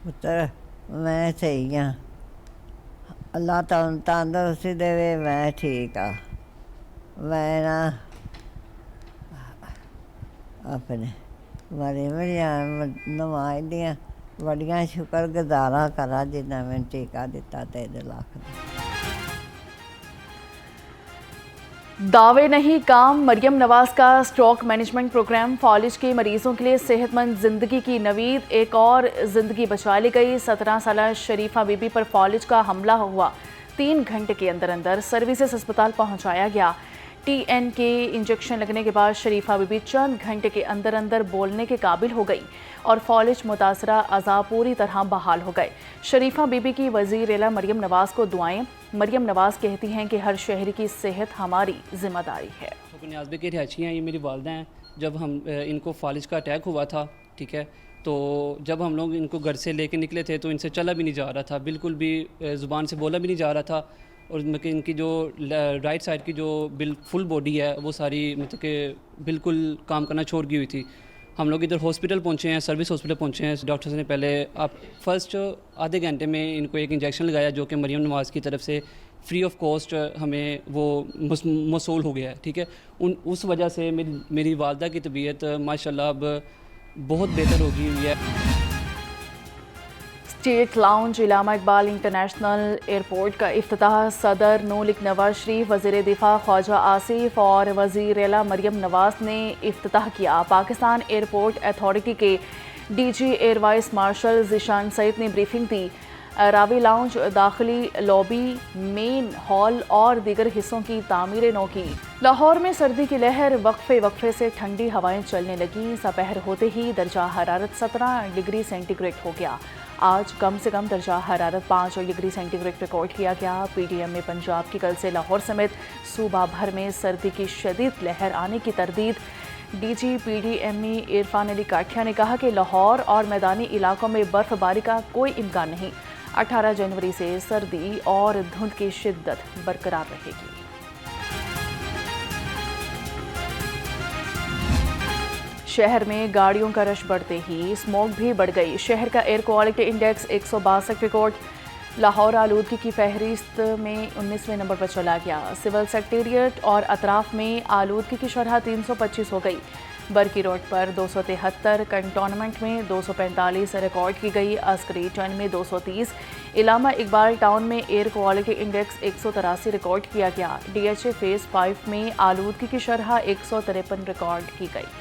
ਪੁੱਤਰ ਮੈਂ ਸਹੀ ਹਾਂ, ਅੱਲਾ ਤੁਹਾਨੂੰ ਤੰਦਰੁਸਤੀ ਦੇਵੇ। ਮੈਂ ਠੀਕ ਆ। ਮੈਂ ਨਾ ਆਪਣੇ ਬੜੀਆਂ ਨਮਾਜ਼ ਦੀਆਂ ਬੜੀਆਂ ਸ਼ੁਕਰਗੁਜ਼ਾਰਾਂ ਕਰਾਂ ਜਿੰਨਾ ਮੈਨੂੰ ਟੀਕਾ ਦਿੱਤਾ 3 ਲੱਖ ਦਾ। दावे नहीं काम। मरियम नवाज का स्ट्रोक मैनेजमेंट प्रोग्राम फॉलिज के मरीजों के लिए सेहतमंद जिंदगी की नवीद। एक और जिंदगी बचा ली गई। 17 साल शरीफा बीबी पर फॉलिज का हमला हुआ। 3 घंटे के अंदर अंदर सर्विसेज अस्पताल पहुंचाया गया। TN के इंजेक्शन लगने के बाद शरीफा बीबी चंद घंटे के अंदर अंदर बोलने के काबिल हो गई और फॉलिज मुतासरा अज़ा पूरी तरह बहाल हो गए। शरीफा बीबी की वज़ीर-ए-आला मरियम नवाज को दुआएं। मरियम नवाज कहती हैं कि हर शहरी की सेहत हमारी जिम्मेदारी है। बुनियादबे की रिहायशी हैं, ये मेरी वालदा हैं। जब हम इनको फालिज का अटैक हुआ था, ठीक है, तो जब हम लोग इनको घर से लेके निकले थे तो इनसे चला भी नहीं जा रहा था, बिल्कुल भी ज़ुबान से बोला भी नहीं जा रहा था। और मतलब इनकी जो राइट साइड की जो फुल बॉडी है वो सारी मतलब कि बिल्कुल काम करना छोड़ गई हुई थी। हम लोग इधर हॉस्पिटल पहुंचे हैं, सर्विस हॉस्पिटल पहुंचे हैं। डॉक्टर्स ने पहले फर्स्ट आधे घंटे में इनको एक इंजेक्शन लगाया जो कि मरियम नवाज़ की तरफ से फ्री ऑफ कॉस्ट हमें वो मौसूल हो गया है, ठीक है। उस वजह से मेरी वालदा की तबीयत माशाल्लाह अब बहुत बेहतर हो गई हुई है। State lounge Allama Iqbal international airport का इफ्तिताह सदर नूलिक नवाज शरीफ, वज़ीर दिफा ख्वाजा आसिफ और वज़ीर-ए-आला मरियम नवाज ने इफ्तिताह किया। पाकिस्तान एयरपोर्ट अथॉरिटी के DG air vice marshal Zeeshan Saeed ने ब्रीफिंग दी। रावी लाउंज, दाखिली लॉबी, मेन हॉल और दीगर हिस्सों की तामीरें नौ की। लाहौर में सर्दी की लहर, वक्फे से ठंडी हवाएं चलने लगी। दोपहर होते ही दर्जा हरारत 17 डिग्री सेंटीग्रेड हो गया। आज कम से कम दर्जा हरारत 5 डिग्री सेंटीग्रेड रिकॉर्ड किया गया। PDM में पंजाब की कल से लाहौर समेत सूबा भर में सर्दी की शदीद लहर आने की तरदीद। DG PDME इरफान अली काठिया ने कहा कि लाहौर और मैदानी इलाकों में बर्फबारी का कोई इम्कान नहीं। 18 जनवरी से सर्दी और धुंध की शिद्दत बरकरार रहेगी। शहर में गाड़ियों का रश बढ़ते ही स्मोक भी बढ़ गई। शहर का air quality index 162 record. Lahore आलूदगी की फहरिस्त में 19वें नंबर पर चला गया। सिविल सेक्रेटेरिएट और अतराफ में आलूदगी की शरह 325 हो गई। बरकी रोड पर 273, कंटोनमेंट में 245 रिकॉर्ड की गई। अस्करी टन में 230। इलामा इकबाल टाउन में एयर क्वालिटी इंडेक्स 183 रिकॉर्ड किया गया। DHA फेज़ 5 में आलूदगी की शरह 153 रिकॉर्ड की गई।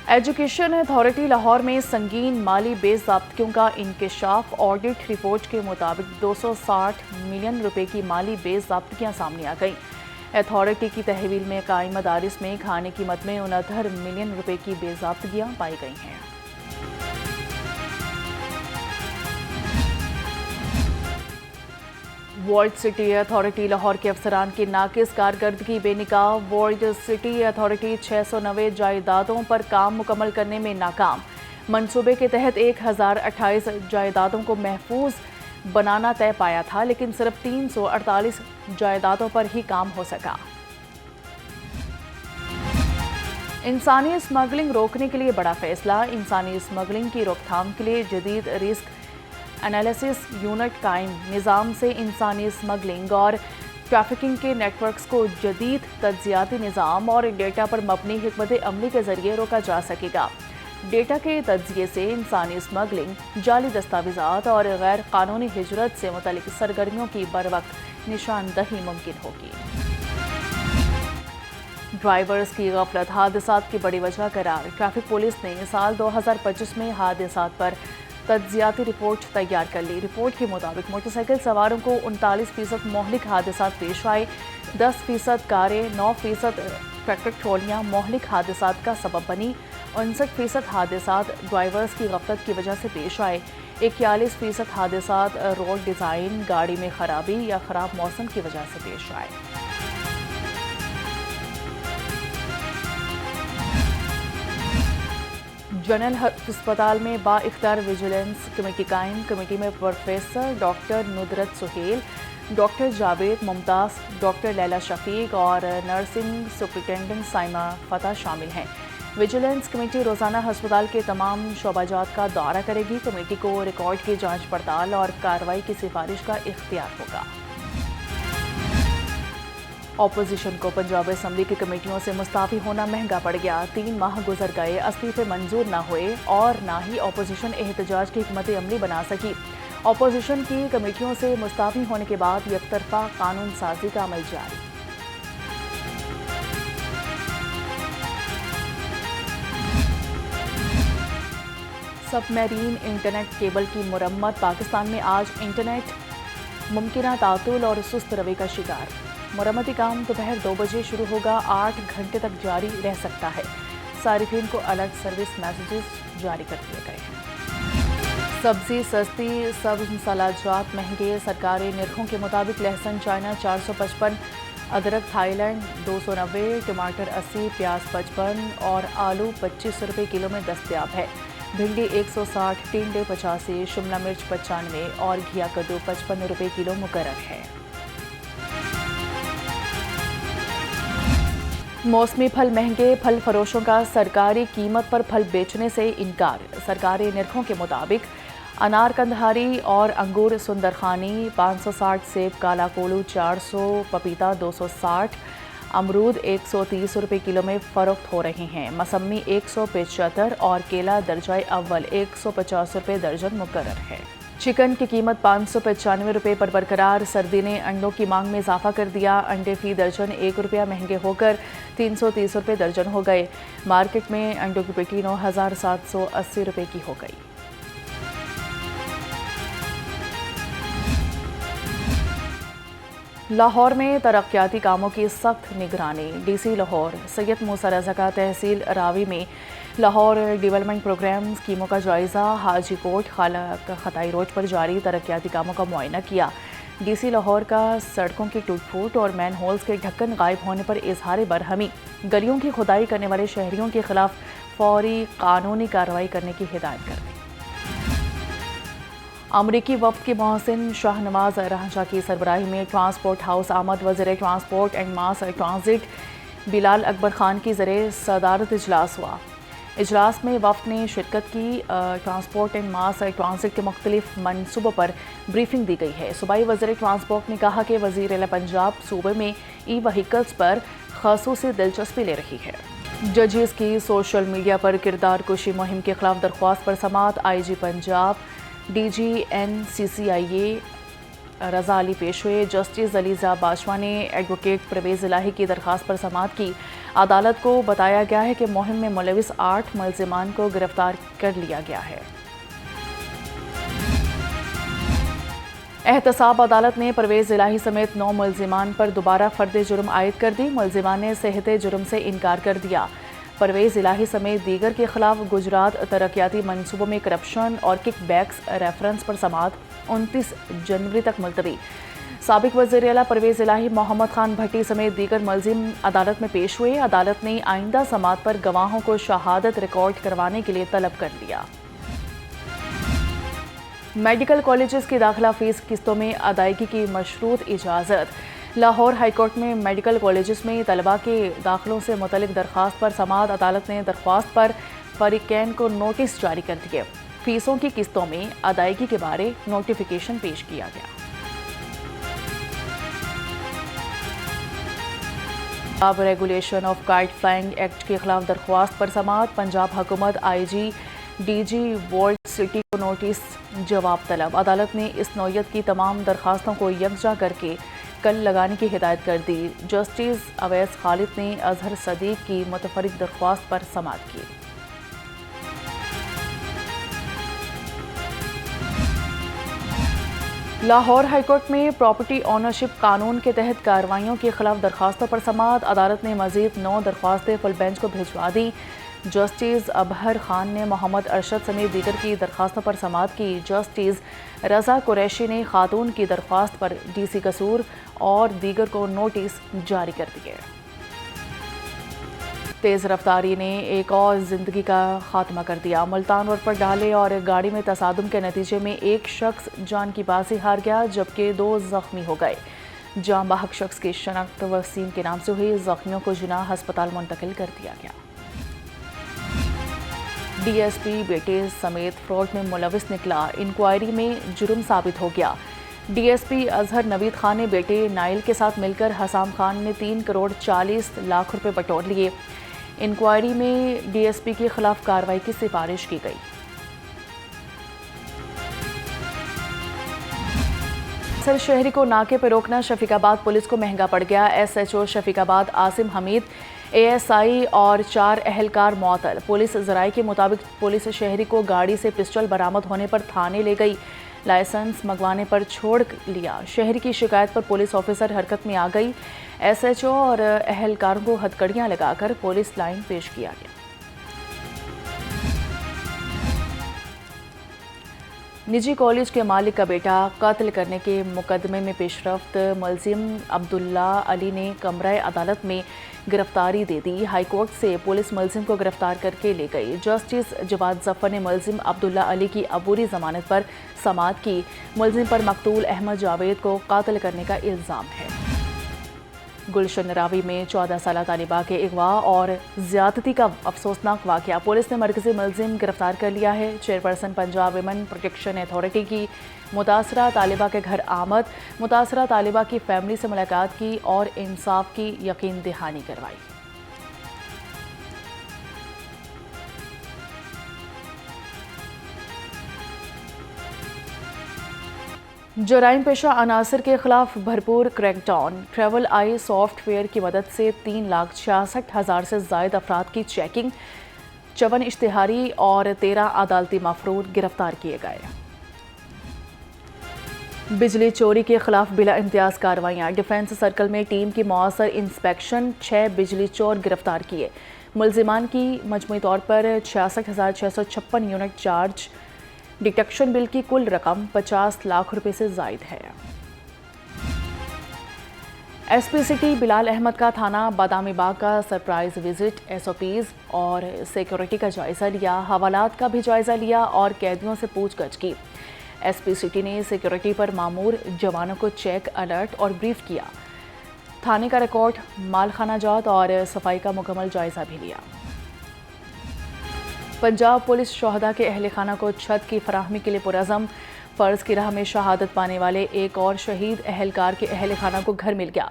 एजुकेशन अथॉरिटी लाहौर में संगीन माली बेज़ाब्तियों का इंकशाफ। ऑडिट रिपोर्ट के मुताबिक 260 मिलियन रुपए की माली बेज़ाब्तियां सामने आ गई। अथॉरिटी की तहवील में कायम मदारिस में खाने की मद में 69 मिलियन रुपए की बेज़ाब्तियां पाई गई हैं। वर्ल्ड सिटी अथॉरिटी लाहौर के अफसरान की नाकिस कारकर्दगी बेनिकाह। वर्ल्ड सिटी अथॉरिटी 690 जायदादों पर काम मुकम्मल करने में नाकाम। मंसूबे के तहत 1028 जायदादों को महफूज बनाना तय पाया था, लेकिन सिर्फ 348 जायदादों पर ही काम हो सका। इंसानी स्मगलिंग रोकने के लिए बड़ा फैसला। इंसानी स्मगलिंग की रोकथाम के लिए जदीद रिस्क एनालिसिस यूनिट कायम। निज़ाम से इंसानी स्मगलिंग और ट्रैफिकिंग के नेटवर्क्स को जदीद तज्जियाती निज़ाम और डेटा पर मबनी हिकमत अमली के जरिए रोका जा सकेगा। डेटा के तज्जिए से इंसानी स्मगलिंग, जाली दस्तावेज़ात और गैर कानूनी हिजरत से मुतल्लिक सरगर्मियों की बरवक्त निशानदही मुमकिन होगी। ड्राइवर्स की गफलत हादसात की बड़ी वजह करार। ट्रैफिक पुलिस ने साल 2025 में हादसात पर तज्जियाती रिपोर्ट तैयार कर ली। रिपोर्ट के मुताबिक मोटरसाइकिल सवारों को 39% मोहलिक हादसात पेश आए। 10% कारें, 9% ट्रैक्टर ट्रॉलियाँ मोहलिक हादसात का सबब बनी। 59% हादसात ड्राइवर्स की गफलत की वजह से पेश आए। 41% हादसात रोड डिज़ाइन, गाड़ी में खराबी या ख़राब मौसम की वजह से पेश आए। जनरल अस्पताल में बाइख्तियार विजिलेंस कमेटी कायम। कमेटी में professor doctor नुदरत Suhail, doctor Javed Mumtaz, doctor Laila Shafiq और नर्सिंग सुपरिटेंडेंट साइमा फतह शामिल हैं। विजिलेंस कमेटी रोज़ाना हस्पताल के तमाम शोबाजात का दौरा करेगी। कमेटी को रिकॉर्ड की जांच पड़ताल और कार्रवाई की सिफारिश का इख्तियार होगा। अपोजिशन को पंजाब असम्बली की कमेटियों से मुस्ताफ़ी होना महंगा पड़ गया। 3 माह गुजर गए, इस्तीफे मंजूर न हुए और ना ही अपोजिशन एहतजाज की हिकमत अमली बना सकी। अपोजिशन की कमेटियों से मुस्ताफ़ी होने के बाद यकतरफा कानून साजी का अमल जारी। सबमरीन इंटरनेट केबल की मुरम्मत। पाकिस्तान में आज इंटरनेट मुमकिना तातुल और सुस्त रवै का शिकार। मुरम्मती काम दोपहर 2 बजे शुरू होगा, 8 घंटे तक जारी रह सकता है। सारिफिन को अलर्ट सर्विस मैसेजेस जारी कर दिए गए हैं। सब्जी सस्ती, सब्ज मसालाजात महंगे। सरकारी निरखों के मुताबिक लहसुन चाइना 455, अदरक थाईलैंड 290, टमाटर 80, प्याज 55 और आलू 25 रुपये किलो में दस्तयाब है। भिंडी 160, टिंडे 85, शिमला मिर्च 95 और घिया कद्दू 55 रुपये किलो मुकर्रर है। मौसमी फल महंगे। फल फरोशों का सरकारी कीमत पर फल बेचने से इनकार। सरकारी निरखों के मुताबिक अनार कंधारी और अंगूर सुंदरखानी 560, सेब काला कोलू 400, पपीता 260, अमरूद 130 रुपये किलो में फ़रोख्त हो रहे हैं। मसम्मी 175 और केला दर्जाए अव्वल 150 रुपये दर्जन मुकर्रर है। चिकन की कीमत 595 रुपये पर बरकरार। सर्दी ने अंडों की मांग में इजाफा कर दिया। अंडे फी दर्जन 1 रुपया महंगे होकर 330 रुपये दर्जन हो गए। मार्केट में अंडों की पेटी 9,780 रुपये की हो गई। लाहौर में तरक्याती कामों की सख्त निगरानी। डीसी लाहौर सैयद मूसा रज़ा का तहसील रावी में लाहौर डेवलपमेंट प्रोग्राम स्कीमों का जायज़ा। हाजी कोट खताई रोड पर जारी तरक्याती कामों का मुआयना किया। डीसी लाहौर का सड़कों की टूट फूट और मैन होल्स के ढक्कन गायब होने पर इजहार बरहमी। गलियों की खुदाई करने वाले शहरियों के खिलाफ फौरी कानूनी कार्रवाई करने की हिदायत कर दी। अमरीकी वफ्द के मोहसिन शाहनवाज रहजा की सरबराही में ट्रांसपोर्ट हाउस आमद। वज़ीर transport and mass transit Bilal Akbar Khan की ज़रिए सदारत इजलास हुआ। इजलास में वफ्द ने शिरकत की। ट्रांसपोर्ट एंड मास ट्रांजिट के मुख्तलिफ मनसूबों पर ब्रीफिंग दी गई है। सूबाई वज़ीर ट्रांसपोर्ट ने कहा कि वज़ीर आला पंजाब सूबे में ई व्हीकल्स पर ख़ासूसी दिलचस्पी ले रही है। जजेस की सोशल मीडिया पर किरदार कुशी मुहिम के खिलाफ दरख्वास्त पर समाअत। IG पंजाब DG NCCIA रज़ा अली पेश हुए। जस्टिस अलीज़ा बाजवा ने एडवोकेट परवेज़ इलाही की दरख्वास्त पर समाअत की। अदालत को बताया गया है कि मुहिम में मुलविस 8 मुल्ज़िमान को गिरफ्तार कर लिया गया है। एहतसाब अदालत ने परवेज़ इलाही समेत 9 मुल्ज़िमान पर दोबारा फ़र्द जुर्म आयद कर दी। मुल्ज़िमान ने सेहत जुर्म से इनकार कर दिया। परवेज़ इलाही समेत दीगर के खिलाफ गुजरात तरक्याती मनसूबों में करप्शन और किक बैक्स रेफरेंस पर समाअत 29 जनवरी तक मुलतवी। साबिक वज़ीर आला परवेज़ इलाही मोहम्मद खान भट्टी समेत दीगर मुल्ज़िम अदालत में पेश हुए। अदालत ने आइंदा समाअत पर गवाहों को शहादत रिकॉर्ड करवाने के लिए तलब कर लिया। मेडिकल कॉलेजेस की दाखिला फ़ीस किस्तों में अदायगी की मशरूत इजाज़त। लाहौर हाईकोर्ट में मेडिकल कॉलेजेस में तलबा के दाखिलों से मुतल्लिक दरख्वास्त पर समाअत। अदालत ने दरख्वास्त पर फरीकैन को नोटिस जारी कर दिए। फ़ीसों की किस्तों में अदायगी के बारे नोटिफिकेशन पेश किया गया। Punjab regulation of kite flying act के खिलाफ दरख्वास्त पर समाअत। पंजाब हुकूमत IG DG वर्ल्ड सिटी को नोटिस जवाब तलब। अदालत ने इस नौयत की तमाम दरख्वास्तों को यकजा करके कल लगाने की हिदायत कर दी। जस्टिस अवैस खालिद ने अजहर सदीक की मुतफरिक दरख्वास्त पर समाअत की। लाहौर हाईकोर्ट में प्रॉपर्टी ओनरशिप कानून के तहत कार्रवाइयों के खिलाफ दरख्वास्तों पर समाअत। अदालत ने मजीद 9 दरख्वास्तें फुल बेंच को भिजवा दी। जस्टिस अबहर खान ने मोहम्मद अरशद समेत दीगर की दरख्वास्तों पर समाअत की। जस्टिस रज़ा कुरैशी ने खातून की दरख्वास्त पर DC कसूर और दीगर को नोटिस जारी कर दिए। تیز رفتاری نے ایک اور زندگی کا خاتمہ کر دیا۔ ملتان روڈ پر ڈھالے اور گاڑی میں تصادم کے نتیجے میں ایک شخص جان کی بازی ہار گیا جبکہ 2 زخمی ہو گئے۔ جاں بحق شخص کی شناخت وسیم کے نام سے ہوئی، زخمیوں کو جناح ہسپتال منتقل کر دیا گیا۔ ڈی ایس پی بیٹے سمیت فراڈ میں ملوث نکلا، انکوائری میں جرم ثابت ہو گیا۔ ڈی ایس پی اظہر نوید خان نے بیٹے نائل کے ساتھ مل کر حسام خان نے 3 کروڑ 40 لاکھ روپے بٹور لیے۔ انکوائری میں ڈی ایس پی کے خلاف کارروائی کی سفارش کی گئی۔ سر شہری کو ناکے پہ روکنا شفیق آباد پولیس کو مہنگا پڑ گیا۔ ایس ایچ او شفیق آباد عاصم حمید، اے ایس آئی اور 4 اہلکار معطل۔ پولیس ذرائع کے مطابق پولیس شہری کو گاڑی سے پسٹل برآمد ہونے پر تھانے لے گئی، لائسنس منگوانے پر چھوڑ لیا۔ شہری کی شکایت پر پولیس آفیسر حرکت میں آ گئی۔ ایس ایچ او اور اہلکاروں کو ہتھکڑیاں لگا کر پولیس لائن پیش کیا گیا۔ نجی کالج کے مالک کا بیٹا قتل کرنے کے مقدمے میں پیش رفت، ملزم عبداللہ علی نے کمرہ عدالت میں گرفتاری دے دی۔ ہائی کورٹ سے پولیس ملزم کو گرفتار کر کے لے گئی۔ جسٹس جواد ظفر نے ملزم عبداللہ علی کی عبوری ضمانت پر سماعت کی۔ ملزم پر مقتول احمد جاوید کو قتل کرنے کا الزام ہے۔ گلشن راوی میں 14 سالہ طالبہ کے اغوا اور زیادتی کا افسوسناک واقعہ، پولیس نے مرکزی ملزم گرفتار کر لیا ہے۔ Chairperson Punjab women protection authority کی متاثرہ طالبہ کے گھر آمد، متاثرہ طالبہ کی فیملی سے ملاقات کی اور انصاف کی یقین دہانی کروائی۔ جرائم پیشہ عناصر کے خلاف بھرپور crackdown, travel eye software کی مدد سے 3,66,000 سے زائد افراد کی چیکنگ، 54 اشتہاری اور 13 عدالتی مفرود گرفتار کیے گئے۔ بجلی چوری کے خلاف بلا امتیاز کارروائیاں، ڈیفنس سرکل میں ٹیم کی مؤثر انسپیکشن، 6 بجلی چور گرفتار کیے۔ ملزمان کی مجموعی طور پر 66,656 یونٹ چارج، ڈیٹیکشن بل کی کل رقم 50 لاکھ روپے سے زائد ہے۔ S P city Bilal Ahmed کا تھانہ بادامی باغ کا surprise visit, S O Ps اور سیکیورٹی کا جائزہ لیا، حوالات کا بھی جائزہ لیا اور قیدیوں سے پوچھ گچھ کی۔ ایس پی سٹی نے سیکیورٹی پر مامور جوانوں کو چیک، الرٹ اور بریف کیا۔ تھانے کا ریکارڈ، مال خانہ جات اور صفائی کا مکمل جائزہ بھی لیا۔ پنجاب پولیس شہداء کے اہل خانہ کو چھت کی فراہمی کے لیے پرعزم، فرض کی راہ میں شہادت پانے والے ایک اور شہید اہلکار کے اہل خانہ کو گھر مل گیا۔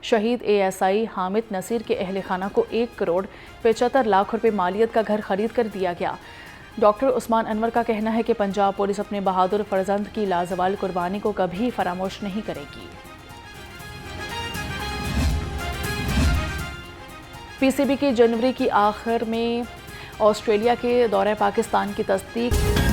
شہید A S I Hamid Naseer کے اہل خانہ کو 1 کروڑ 75 لاکھ روپے مالیت کا گھر خرید کر دیا گیا۔ ڈاکٹر عثمان انور کا کہنا ہے کہ پنجاب پولیس اپنے بہادر فرزند کی لازوال قربانی کو کبھی فراموش نہیں کرے گی۔ پی سی بی کی جنوری کی آخر میں آسٹریلیا کے دورہ پاکستان کی تصدیق۔